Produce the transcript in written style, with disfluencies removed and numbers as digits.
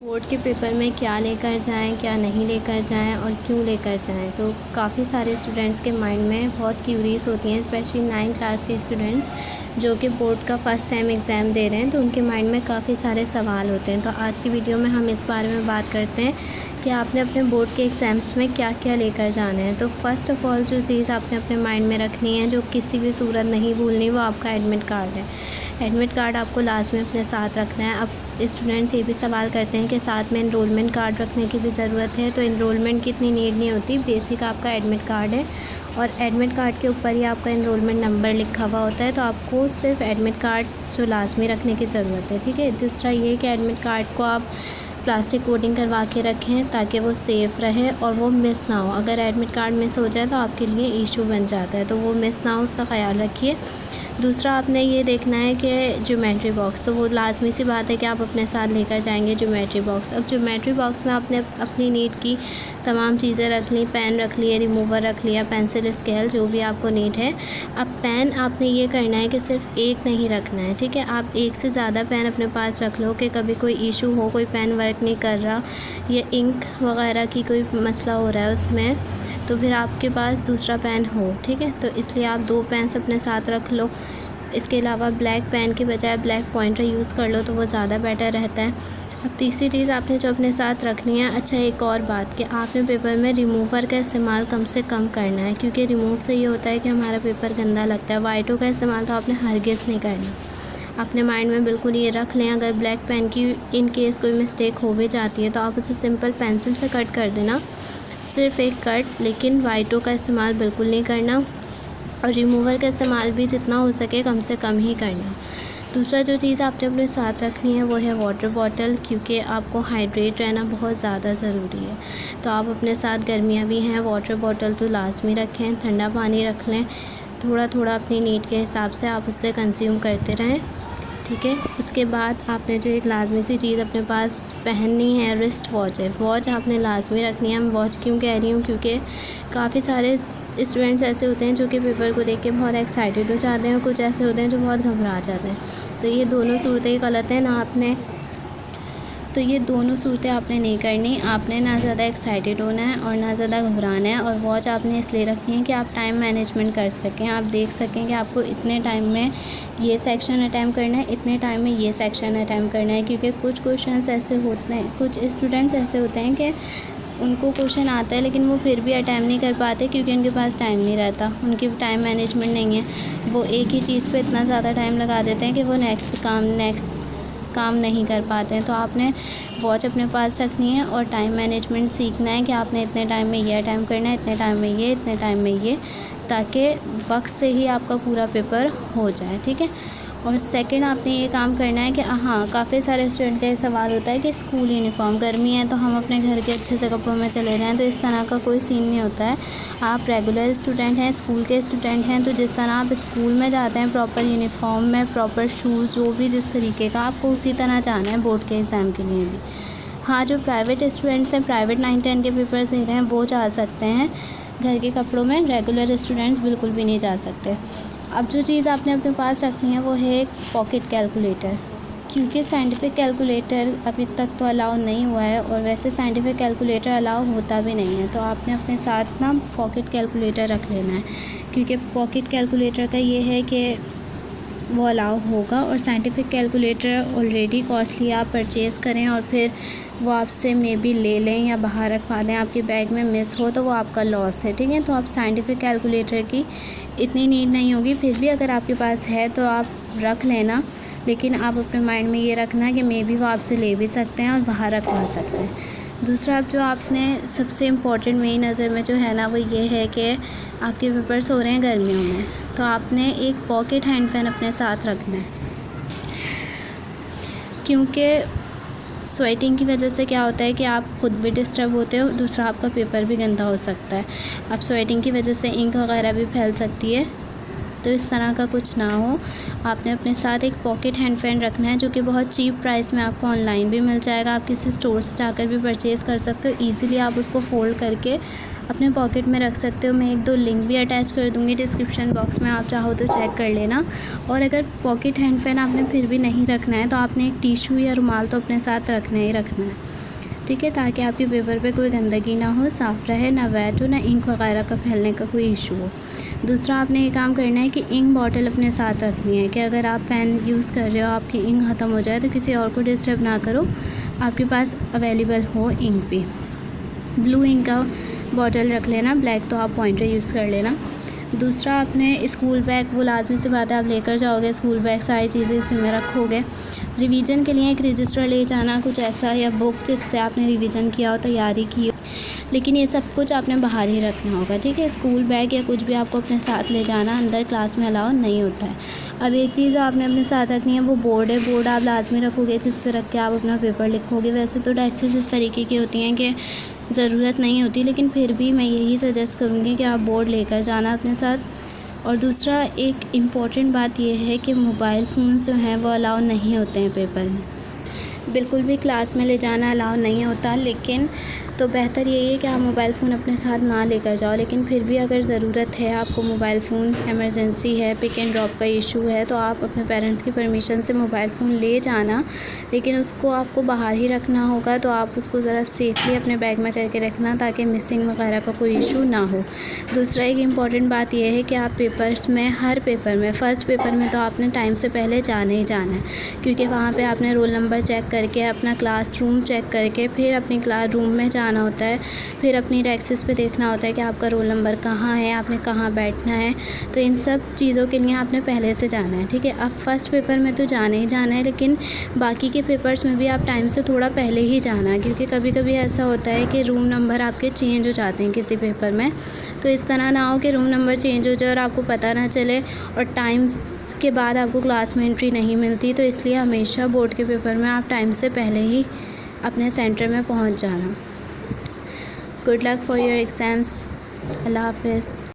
Board के paper में क्या लेकर जाएं, क्या नहीं लेकर जाएं और क्यों लेकर जाएं। तो काफ़ी सारे स्टूडेंट्स के माइंड में बहुत क्यूरीज होती हैं, स्पेशली 9th क्लास के स्टूडेंट्स जो कि बोर्ड का फ़र्स्ट टाइम एग्ज़ाम दे रहे हैं, तो उनके माइंड में काफ़ी सारे सवाल होते हैं। तो आज की वीडियो में हम इस बारे में बात करते हैं कि आपने अपने बोर्ड के एग्ज़ाम्स में क्या क्या लेकर जाना है। तो फ़र्स्ट ऑफ़ ऑल जो चीज़ आपने अपने माइंड में रखनी है, जो किसी भी सूरत नहीं भूलनी, वो आपका एडमिट कार्ड है। एडमिट कार्ड आपको लाजमी अपने साथ रखना है। अब स्टूडेंट्स ये भी सवाल करते हैं कि साथ में एनरोलमेंट कार्ड रखने की भी ज़रूरत है। तो एनरोलमेंट की इतनी नीड नहीं होती, बेसिक आपका एडमिट कार्ड है और एडमिट कार्ड के ऊपर ही आपका एनरोलमेंट नंबर लिखा हुआ होता है। तो आपको सिर्फ एडमिट कार्ड जो लाजमी रखने की ज़रूरत है, ठीक है। दूसरा ये कि एडमिट कार्ड को आप प्लास्टिक कोटिंग करवा के रखें ताकि वो सेफ़ रहे और वो मिस ना हो। अगर एडमिट कार्ड मिस हो जाए तो आपके लिए इशू बन जाता है, तो वो मिस ना हो, उसका ख़याल रखिए। दूसरा आपने ये देखना है कि ज्योमेट्री बॉक्स, तो वो लाजमी सी बात है कि आप अपने साथ लेकर जाएंगे ज्योमेट्री बॉक्स। अब ज्योमेट्री बॉक्स में आपने अपनी नीड की तमाम चीज़ें रख ली, पेन रख लिए, रिमूवर रख लिया, पेंसिल, स्केल, जो भी आपको नीड है। अब पेन आपने ये करना है कि सिर्फ एक नहीं रखना है, ठीक है। आप एक से ज़्यादा पेन अपने पास रख लो कि कभी कोई इशू हो, कोई पेन वर्क नहीं कर रहा या इंक वगैरह की कोई मसला हो रहा है उसमें, तो फिर आपके पास दूसरा पेन हो, ठीक है। तो इसलिए आप 2 पेन्स अपने साथ रख लो। इसके अलावा ब्लैक पेन के बजाय ब्लैक पॉइंटर यूज़ कर लो तो वो ज़्यादा बेटर रहता है। अब तीसरी चीज़ आपने जो अपने साथ रखनी है, अच्छा एक और बात कि आपने पेपर में रिमूवर का इस्तेमाल कम से कम करना है, क्योंकि रिमूव से ये होता है कि हमारा पेपर गंदा लगता है। वाइटों का इस्तेमाल तो आपने हरगिज़ नहीं करना। अपने माइंड में बिल्कुल ये रख लें, अगर ब्लैक पेन की इन केस कोई मिस्टेक हो भी जाती है तो आप उसे सिंपल पेंसिल से कट कर देना, सिर्फ एक कट, लेकिन वाइटों का इस्तेमाल बिल्कुल नहीं करना और रिमूवर का इस्तेमाल भी जितना हो सके कम से कम ही करना। दूसरा जो चीज़ आपने अपने साथ रखनी है वो है वाटर बॉटल, क्योंकि आपको हाइड्रेट रहना बहुत ज़्यादा ज़रूरी है। तो आप अपने साथ, गर्मियाँ भी हैं, वाटर बॉटल तो लाजमी रखें, ठंडा पानी रख लें, थोड़ा थोड़ा अपनी नीड के हिसाब से आप उससे कंज्यूम करते रहें, ठीक है। उसके बाद आपने जो एक लाजमी सी चीज़ अपने पास पहननी है, रिस्ट वॉच है। वॉच आपने लाजमी रखनी है। मैं वॉच क्यों कह रही हूँ, क्योंकि काफ़ी सारे स्टूडेंट्स ऐसे होते हैं जो कि पेपर को देख के बहुत एक्साइटेड हो जाते हैं और कुछ ऐसे होते हैं जो बहुत घबरा जाते हैं। तो ये दोनों सूरतें गलत हैं ना, ये दोनों सूरतें आपने नहीं करनी। आपने ना ज़्यादा एक्साइटेड होना है और ना ज़्यादा घबराना है। और वॉच आपने इसलिए रखनी है कि आप टाइम मैनेजमेंट कर सकें, आप देख सकें कि आपको इतने टाइम में ये सेक्शन अटैम्प्ट करना है, इतने टाइम में ये सेक्शन अटैम्प्ट करना है। क्योंकि कुछ क्वेश्चंस ऐसे होते हैं, कुछ स्टूडेंट्स ऐसे होते हैं कि उनको क्वेश्चन आता है लेकिन वो फिर भी अटैम्प्ट नहीं कर पाते क्योंकि उनके पास टाइम नहीं रहता, उनकी टाइम मैनेजमेंट नहीं है। वो एक ही चीज़ पे इतना ज़्यादा टाइम लगा देते हैं कि वो नेक्स्ट काम नहीं कर पाते हैं। तो आपने वॉच अपने पास रखनी है और टाइम मैनेजमेंट सीखना है कि आपने इतने टाइम में ये अटैम्प्ट करना है, इतने टाइम में ये, इतने टाइम में ये, ताकि वक्त से ही आपका पूरा पेपर हो जाए, ठीक है। और सेकंड आपने ये काम करना है कि हाँ, काफ़ी सारे स्टूडेंट का ये सवाल होता है कि स्कूल यूनिफॉर्म, गर्मी है तो हम अपने घर के अच्छे से कपड़ों में चले जाएँ, तो इस तरह का कोई सीन नहीं होता है। आप रेगुलर स्टूडेंट हैं, स्कूल के स्टूडेंट हैं, तो जिस तरह आप स्कूल में जाते हैं प्रॉपर यूनिफॉर्म में, प्रॉपर शूज़, जो भी जिस तरीके का, आपको उसी तरह जाना है बोर्ड के एग्ज़ाम के लिए भी। हाँ, जो प्राइवेट स्टूडेंट्स हैं, प्राइवेट 9-10 के पेपर्स दे रहे हैं, वो जा सकते हैं घर के कपड़ों में, रेगुलर स्टूडेंट्स बिल्कुल भी नहीं जा सकते। अब जो चीज़ आपने अपने पास रखनी है वो है एक पॉकेट कैलकुलेटर, क्योंकि साइंटिफिक कैलकुलेटर अभी तक तो अलाउ नहीं हुआ है और वैसे साइंटिफिक कैलकुलेटर अलाउ होता भी नहीं है। तो आपने अपने साथ ना पॉकेट कैलकुलेटर रख लेना है, क्योंकि पॉकेट कैलकुलेटर का ये है कि वो अलाउ होगा और साइंटिफिक कैलकुलेटर ऑलरेडी कॉस्टली, आप परचेज़ करें और फिर वो आपसे मे बी ले लें या बाहर रखवा दें, आपके बैग में मिस हो तो वो आपका लॉस है, ठीक है। तो आप साइंटिफिक कैलकुलेटर की इतनी नीड नहीं होगी, फिर भी अगर आपके पास है तो आप रख लेना, लेकिन आप अपने माइंड में ये रखना कि मे बी वो आपसे ले भी सकते हैं और बाहर रखवा सकते हैं। दूसरा, अब जो आपने सबसे इम्पोर्टेंट मेरी नज़र में जो है ना, वो ये है कि आपके पेपर्स हो रहे हैं गर्मियों में, तो आपने एक पॉकेट हैंड पेन अपने साथ रखना है, क्योंकि स्वेटिंग की वजह से क्या होता है कि आप ख़ुद भी डिस्टर्ब होते हो, दूसरा आपका पेपर भी गंदा हो सकता है। अब स्वेटिंग की वजह से इंक वगैरह भी फैल सकती है, तो इस तरह का कुछ ना हो। आपने अपने साथ एक पॉकेट हैंड फैन रखना है, जो कि बहुत चीप प्राइस में आपको ऑनलाइन भी मिल जाएगा। आप किसी स्टोर से जाकर भी परचेज़ कर सकते हो। ईज़िली आप उसको फ़ोल्ड करके अपने पॉकेट में रख सकते हो। मैं 1-2 लिंक भी अटैच कर दूँगी डिस्क्रिप्शन बॉक्स में, आप चाहो तो चेक कर लेना। और अगर पॉकेट हैंड फैन आपने फिर भी नहीं रखना है, तो आपने एक टिश्यू या रुमाल तो अपने साथ रखना ही रखना है, ठीक है, ताकि आपके पेपर पे कोई गंदगी ना हो, साफ़ रहे, ना वेट हो, ना इंक वगैरह का फैलने का कोई इशू हो। दूसरा आपने ये काम करना है कि इंक बॉटल अपने साथ रखनी है, कि अगर आप पेन यूज़ कर रहे हो, आपकी इंक ख़त्म हो जाए तो किसी और को डिस्टर्ब ना करो, आपके पास अवेलेबल हो इंक भी। ब्लू इंक का बॉटल रख लेना, ब्लैक तो आप पॉइंटर यूज़ कर लेना। दूसरा आपने स्कूल बैग, वो लाजमी सी बात है, आप लेकर जाओगे स्कूल बैग, सारी चीज़ें इसमें रखोगे। रिवीजन के लिए एक रजिस्टर ले जाना, कुछ ऐसा, या बुक जिससे आपने रिवीजन किया हो, तैयारी की हो, लेकिन ये सब कुछ आपने बाहर ही रखना होगा, ठीक है। स्कूल बैग या कुछ भी आपको अपने साथ ले जाना अंदर क्लास में अलाउ नहीं होता है। अब एक चीज़ आपने अपने साथ रखनी है, वो बोर्ड है। बोर्ड आप लाजमी रखोगे, जिस पे रख के आप अपना पेपर लिखोगे। वैसे तो डेस्क्स इस तरीके की होती हैं कि ज़रूरत नहीं होती, लेकिन फिर भी मैं यही सजेस्ट करूँगी कि आप बोर्ड लेकर जाना अपने साथ। और दूसरा एक इम्पॉर्टेंट बात यह है कि मोबाइल फ़ोन्स जो हैं वो अलाउ नहीं होते हैं पेपर में, बिल्कुल भी क्लास में ले जाना अलाउ नहीं होता। लेकिन तो बेहतर यही है कि आप मोबाइल फ़ोन अपने साथ ना लेकर जाओ, लेकिन फिर भी अगर ज़रूरत है आपको मोबाइल फ़ोन, इमरजेंसी है, पिक एंड ड्रॉप का इशू है, तो आप अपने पेरेंट्स की परमिशन से मोबाइल फ़ोन ले जाना, लेकिन उसको आपको बाहर ही रखना होगा। तो आप उसको ज़रा सेफ़ली अपने बैग में करके रखना, ताकि मिसिंग वगैरह का कोई इशू ना हो। दूसरा एक इम्पॉर्टेंट बात यह है कि आप पेपर्स में, हर पेपर में, फ़र्स्ट पेपर में तो आपने टाइम से पहले जाना ही जाना है, क्योंकि वहाँ पे आपने रोल नंबर चेक करके, अपना क्लासरूम चेक करके, फिर अपनी क्लास रूम में जाना होता है, फिर अपनी डेस्क पे देखना होता है कि आपका रोल नंबर कहाँ है, आपने कहाँ बैठना है। तो इन सब चीज़ों के लिए आपने पहले से जाना है, ठीक है। अब फर्स्ट पेपर में तो जाना ही जाना है, लेकिन बाकी के पेपर्स में भी आप टाइम से थोड़ा पहले ही जाना है, क्योंकि कभी कभी ऐसा होता है कि रूम नंबर आपके चेंज हो जाते हैं किसी पेपर में। तो इस तरह ना हो कि रूम नंबर चेंज हो जाए और आपको पता ना चले और टाइम के बाद आपको क्लास में एंट्री नहीं मिलती। तो इसलिए हमेशा बोर्ड के पेपर में आप टाइम से पहले ही अपने सेंटर में पहुंच जाना। Good luck for your exams. अल्लाह हाफ़िज़।